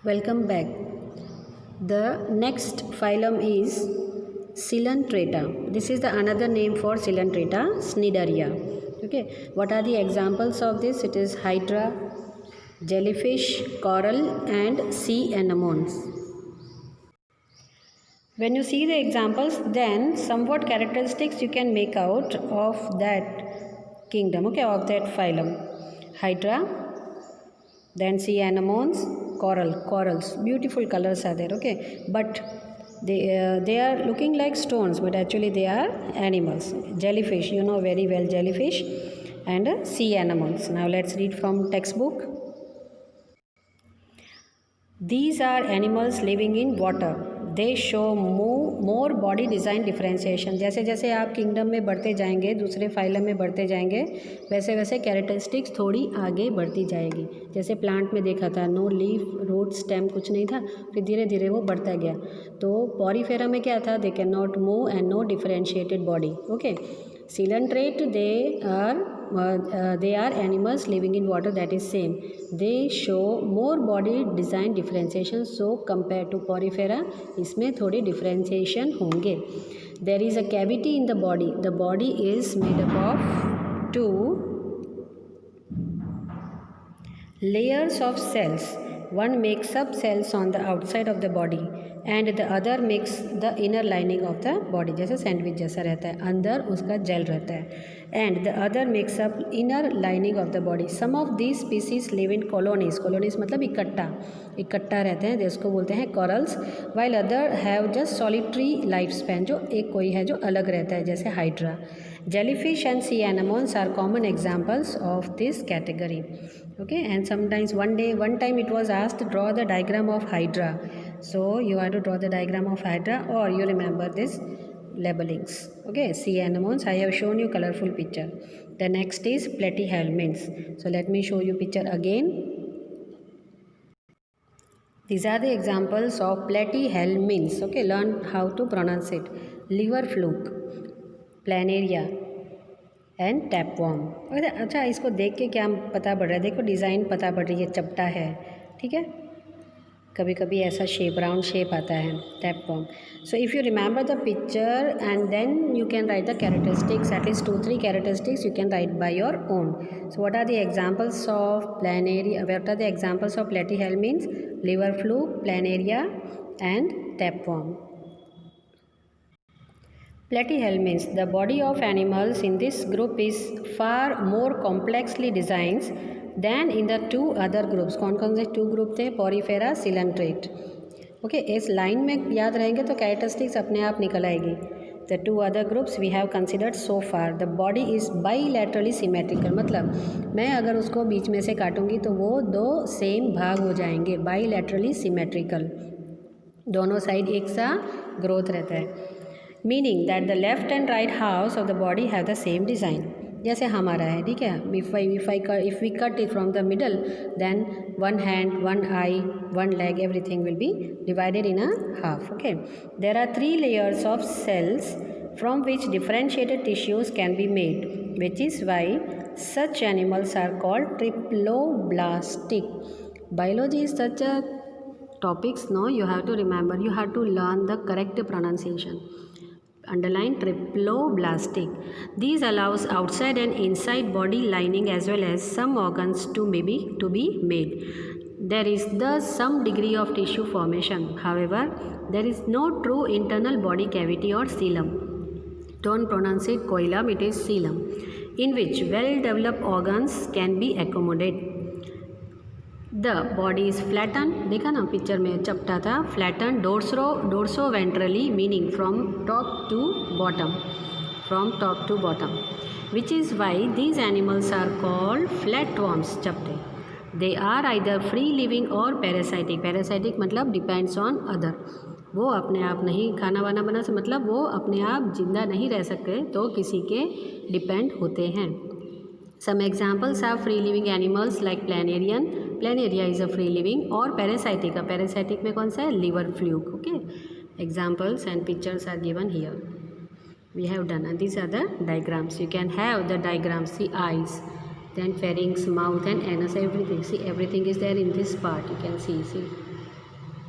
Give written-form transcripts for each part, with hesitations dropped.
Welcome back. The next phylum is Coelenterata. This is the another name for Coelenterata, Cnidaria. Okay, what are the examples of this? It is hydra, jellyfish, coral, and sea anemones. When you see the examples, then somewhat characteristics you can make out of that kingdom, okay, of that phylum. Hydra, then sea anemones, corals, beautiful colors are there, okay, but they are looking like stones, but actually they are animals. Jellyfish, you know very well, jellyfish, and sea anemones. Now let's read from textbook. These are animals living in water. They show more body design differentiation. जैसे जैसे आप kingdom में बढ़ते जाएंगे, दूसरे phylum में बढ़ते जाएंगे, वैसे वैसे कैरेक्टरिस्टिक्स थोड़ी आगे बढ़ती जाएगी. जैसे प्लांट में देखा था, नो लीफ, रूट, स्टेम कुछ नहीं था, फिर धीरे धीरे वो बढ़ता गया. तो पॉरीफेरा में क्या था? They can not move and no differentiated body. Okay, Coelenterate, they are animals living in water, that is same. They show more body design differentiation. So compared to porifera, इसमें थोड़ी differentiation होंगे. There is a cavity in the body. The body is made up of two layers of cells. One makes up cells on the outside of the body and the other makes the inner lining of the body. जैसे sandwich जैसा रहता है, अंदर उसका jail रहता है. And the other makes up inner lining of the body. Some of these species live in colonies. Colonies मतलब इकट्ठा रहते हैं, जिसको बोलते हैं corals. While other have just solitary lifespan, जो एक कोई है जो अलग रहता है, जैसे hydra. Jellyfish and sea anemones are common examples of this category. Okay, and sometimes one time it was asked to draw the diagram of hydra. So you have to draw the diagram of hydra, or you remember this labelings. Okay, sea anemones, I have shown you colorful picture. The next is platyhelminths. So let me show you picture again. These are the examples of platyhelminths. Okay, learn how to pronounce it. Liver fluke, planaria and tapeworm. अच्छा, इसको देख के क्या पता पड़ रहा है? देखो डिज़ाइन पता पड़ रही है, चपटा है, ठीक है. कभी कभी ऐसा शेप, राउंड शेप आता है, tapeworm. So if you remember the picture and then you can write the characteristics, at least 2-3 characteristics you can write by your own. So what are the examples of planaria, what are the examples of platyhelminths? Liver fluke, planaria and tapeworm. Platyhelminths. The body of animals in this group is far more complexly designed than in the two other groups. कौन कौन से 2 group थे? Porifera, Coelenterate. Okay, इस line में याद रहेंगे तो characteristics अपने आप निकल आएगी. The 2 other groups we have considered so far. The body is bilaterally symmetrical. मतलब मैं अगर उसको बीच में से काटूंगी तो वो 2 सेम भाग हो जाएंगे. Bilaterally symmetrical, दोनों साइड एक सा ग्रोथ रहता है. Meaning that the left and right halfs of the body have the same design. जैसे हमारा है, ठीक है. If we cut it from the middle, then 1 hand, 1 eye, 1 leg, everything will be divided in a half. Okay, there are 3 layers of cells from which differentiated tissues can be made, which is why such animals are called triploblastic. Biology is such a topics, no, you have to remember, you have to learn the correct pronunciation. Underline triploblastic. These allows outside and inside body lining as well as some organs to be made. There is thus some degree of tissue formation. However, there is no true internal body cavity or coelom. Don't pronounce it coelom, it is coelom, in which well developed organs can be accommodated. The body is flattened. देखा ना picture में, चपटा था. Flattened dorso-ventrally, meaning from top to bottom, which is why these animals are called flatworms, चपटे. They are either free living or parasitic. Parasitic मतलब depends on other. वो अपने आप नहीं खाना वाना बना से, मतलब वो अपने आप जिंदा नहीं रह सकते, तो किसी के डिपेंड होते हैं. Some examples are free living animals like planarian. Planaria is a free living. और parasitic. Parasitic में कौन सा है? Liver fluke. Okay. Examples and pictures are given here. We have done, and these are the diagrams. You can have the diagrams. See eyes, then pharynx, mouth, and anus. Everything. See, everything is there in this part. You can see.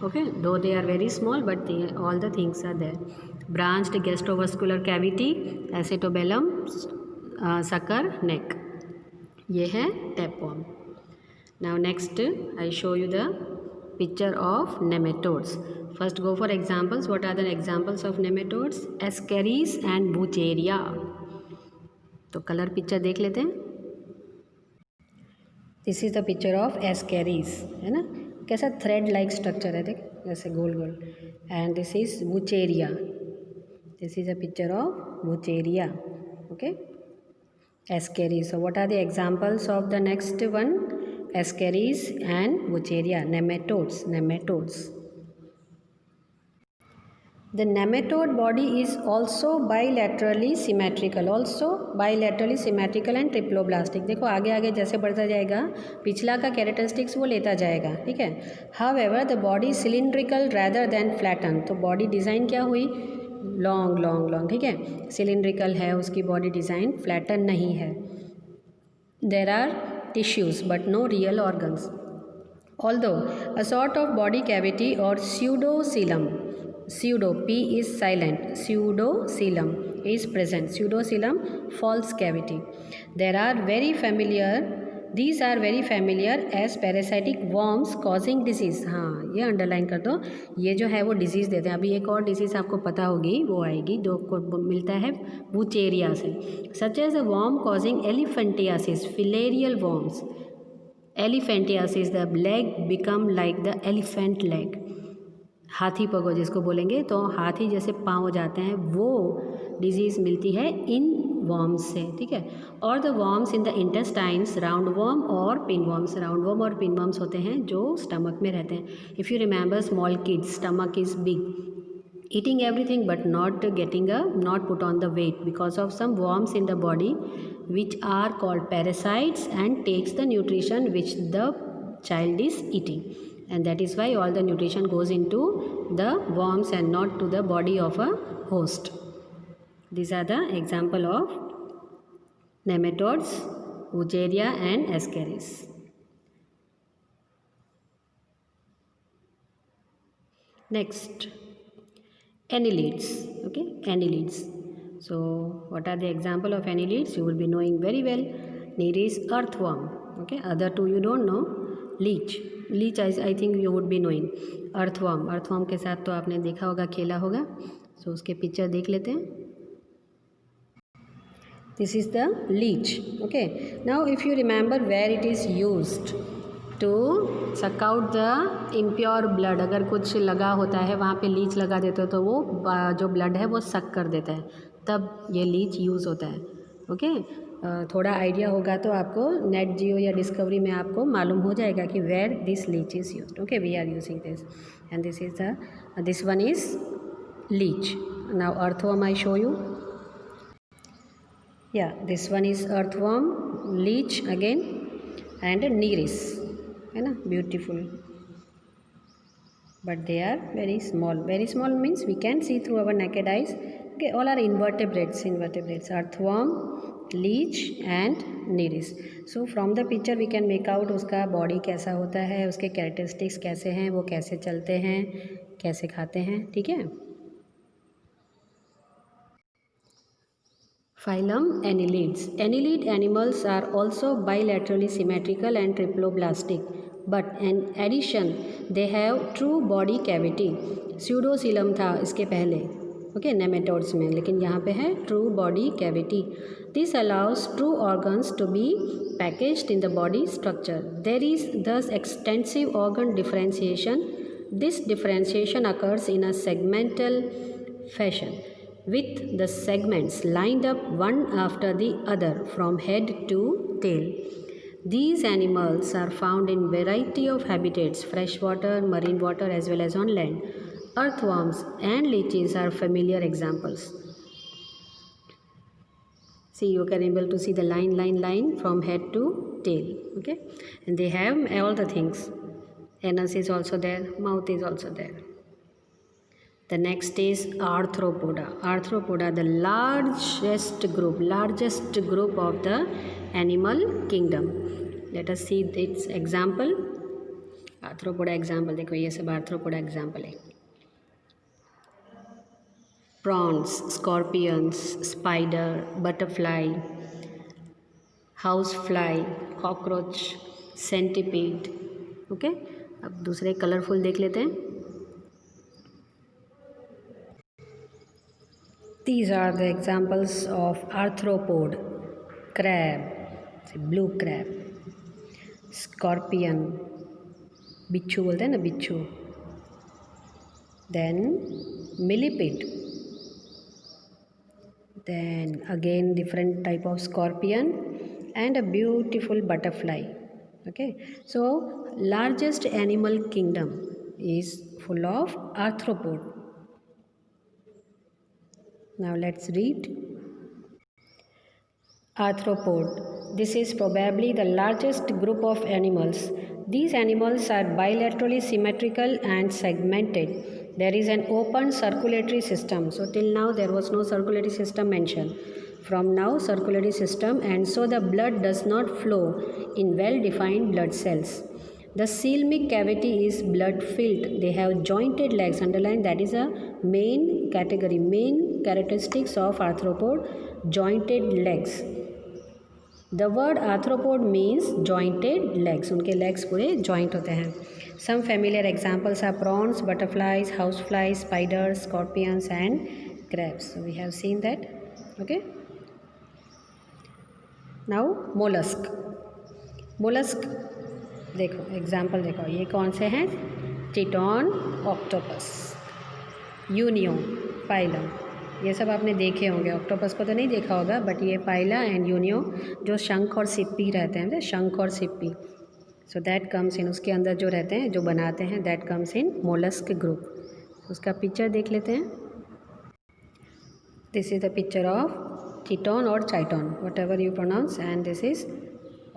Okay, though they are very small, but all the things are there. Branched gastrovascular cavity, acetobellum, sucker, neck. ये है tapeworm. Now next I show you the picture of nematodes. First go for examples. What are the examples of nematodes? Ascaris and Bucheria. तो colour picture देख लेते हैं. This is the picture of ascaris, है ना, कैसा thread like structure है, देख जैसे गोल गोल. And this is bucheria. This is a picture of bucheria. Okay, ascaris. So what are the examples of the next one? Ascaris and Bucheria, nematodes. The nematode body is also bilaterally symmetrical and triploblastic. देखो आगे आगे जैसे बढ़ता जाएगा पिछला का characteristics वो लेता जाएगा, ठीक है. However, the body is cylindrical rather than flattened. तो बॉडी डिज़ाइन क्या हुई? लॉन्ग, ठीक है, सिलिंड्रिकल है उसकी बॉडी डिज़ाइन, फ्लैटन नहीं है. There are tissues but no real organs. Although a sort of body cavity or pseudocoelom, pseudo p is silent, pseudocoelom is present. Pseudocoelom, false cavity. These are very familiar as parasitic worms causing disease. हाँ, ये underline कर दो. ये जो है वो disease देते हैं. अभी एक और डिजीज़ आपको पता होगी, वो आएगी जो को मिलता है बुचेरिया से. Such as a worm causing elephantiasis, filarial worms. Elephantiasis, the leg become like the elephant leg. हाथी पगो जिसको बोलेंगे, तो हाथी जैसे पाँव जाते हैं, वो डिजीज़ मिलती है इन वर्म्स से, ठीक है. और the worms in the intestines, round worm और पिन वर्म्स. राउंड वर्म और पिन वर्म्स होते हैं जो स्टमक में रहते हैं. If you remember small kids, stomach is big, eating everything but not put on the weight because of some worms in the body which are called parasites and takes the nutrition which the child is eating, and that is why all the nutrition goes into the worms and not to the body of a host. These are the example of nematodes, Bucheria and Ascaris. Next, annelids. Okay, annelids. So what are the example of annelids? You will be knowing very well. Nereis earthworm. Okay, other two you don't know. Leech I think you would be knowing. earthworm के साथ तो आपने देखा होगा, खेला होगा. So उसके picture देख लेते हैं. This is the leech. Okay, now if you remember where it is used to suck out the impure blood, अगर कुछ लगा होता है वहाँ पे लीच लगा देते हो तो वो जो ब्लड है वो सक कर देता है, तब ये लीच यूज़ होता है. ओके, थोड़ा आइडिया होगा तो आपको नेट जियो या डिस्कवरी में आपको मालूम हो जाएगा कि where this leech is used. Okay, we are using this and this one is leech. Now earthworm I show you. Yeah, this one is earthworm, leech again, and nereis, है ना, beautiful, but they are very small. Very small means we can see through our naked eyes. Okay, all are invertebrates, earthworm, leech and nereis. So from the picture we can make out उसका body कैसा होता है, उसके characteristics कैसे हैं, वो कैसे चलते हैं, कैसे खाते हैं, ठीक है. Phylum Annelids. Annelid animals are also bilaterally symmetrical and triploblastic, but in addition they have true body cavity. Pseudocoelom था इसके पहले, okay, nematodes में, लेकिन यहाँ पे है true body cavity. This allows true organs to be packaged in the body structure. There is thus extensive organ differentiation. This differentiation occurs in a segmental fashion, with the segments lined up one after the other from head to tail. These animals are found in variety of habitats, freshwater, marine water as well as on land. Earthworms and leeches are familiar examples. See, you can able to see the line from head to tail. Okay, and they have all the things. Anus is also there, mouth is also there. The next is Arthropoda. Arthropoda, the largest group of the animal kingdom. Let us see its example. Arthropoda example देखो, ये सब Arthropoda example है। Prawns, scorpions, spider, butterfly, house fly, cockroach, centipede. Okay, अब दूसरे colourful देख लेते हैं। These are the examples of arthropod: crab, blue crab, scorpion, बिच्छू बोलते हैं ना, बिच्छू, then millipede, then again different type of scorpion and a beautiful butterfly. Okay, so largest animal kingdom is full of arthropod. Now let's read. Arthropod. This is probably the largest group of animals. These animals are bilaterally symmetrical and segmented. There is an open circulatory system. So till now there was no circulatory system mentioned. From now circulatory system, and so the blood does not flow in well-defined blood cells. The coelomic cavity is blood filled. They have jointed legs. Underline, that is a main category, main characteristics of arthropod, jointed legs. The word arthropod means jointed legs. उनके legs पूरे joint होते हैं. Some familiar examples are prawns, butterflies, houseflies, spiders, scorpions and crabs. So we have seen that. Okay. Now mollusk. Mollusk देखो, example देखो, ये कौन से हैं? टिटॉन, ऑक्टोपस, यूनियो, पाइलम, ये सब आपने देखे होंगे। ऑक्टोपस को तो नहीं देखा होगा, बट ये पाइला एंड यूनियो जो शंख और सिप्पी रहते हैं, शंख और सिप्पी, सो दैट कम्स इन, उसके अंदर जो रहते हैं, जो बनाते हैं, that comes in mollusc group. उसका पिक्चर देख लेते हैं। This is the picture of chiton और chiton, whatever you pronounce, and this is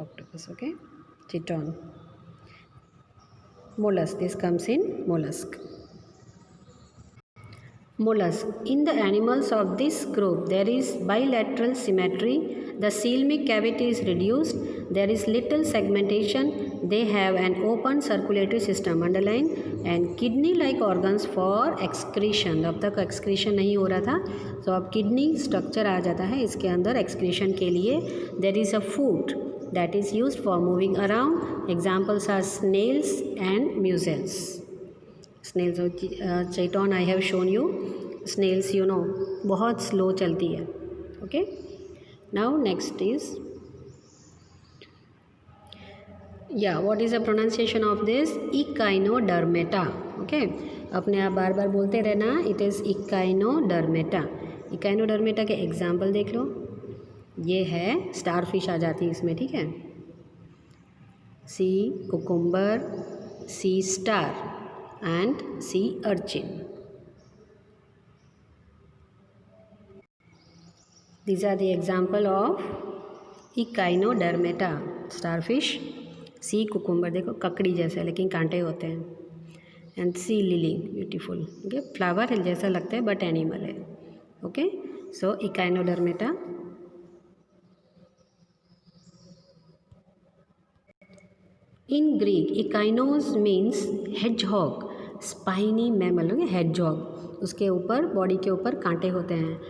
octopus. Okay, chiton, mollusk, this comes in mollusk. Mollusk. In the animals of this group, there is bilateral symmetry. The coelomic cavity is reduced. There is little segmentation. They have an open circulatory system. Underline, and kidney-like organs for excretion. अब तक excretion नहीं हो रहा था, तो अब kidney structure आ जाता है इसके अंदर excretion के लिए. There is a foot that is used for moving around. Examples are snails and mussels. Snails, chiton I have shown you. Snails, you know, बहुत slow चलती है. Okay. Now next is, yeah, what is the pronunciation of this? Echinodermata. Okay, अपने आप बार बार बोलते रहना, it is echinodermata. Echinodermata के example देख लो। ये है स्टारफिश आ जाती है इसमें, ठीक है, sea cucumber, sea star and sea urchin. These are the example of Echinodermata. Starfish, sea cucumber देखो ककड़ी जैसा है लेकिन कांटे होते हैं, and sea lily, beautiful. Okay, flower जैसा लगता है बट एनिमल है. Okay, so Echinodermata. In Greek, echeinos means hedgehog, spiny mammal. Okay, hedgehog, उसके ऊपर, बॉडी के ऊपर कांटे होते हैं.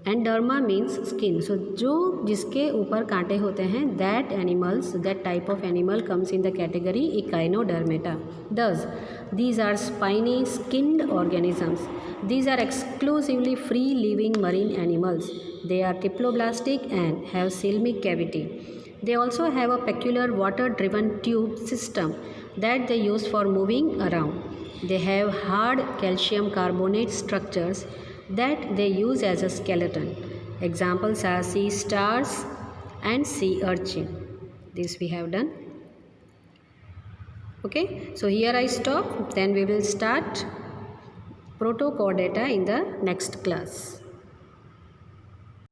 And derma means skin. So जो जिसके ऊपर कांटे होते हैं, that animals, that type of animal comes in the category Echinodermata. Thus, these are spiny skinned organisms. These are exclusively free living marine animals. They are diploblastic and have coelomic cavity. They also have a peculiar water-driven tube system that they use for moving around. They have hard calcium carbonate structures that they use as a skeleton. Examples are sea stars and sea urchin. This we have done. Okay, so here I stop. Then we will start Protochordata in the next class.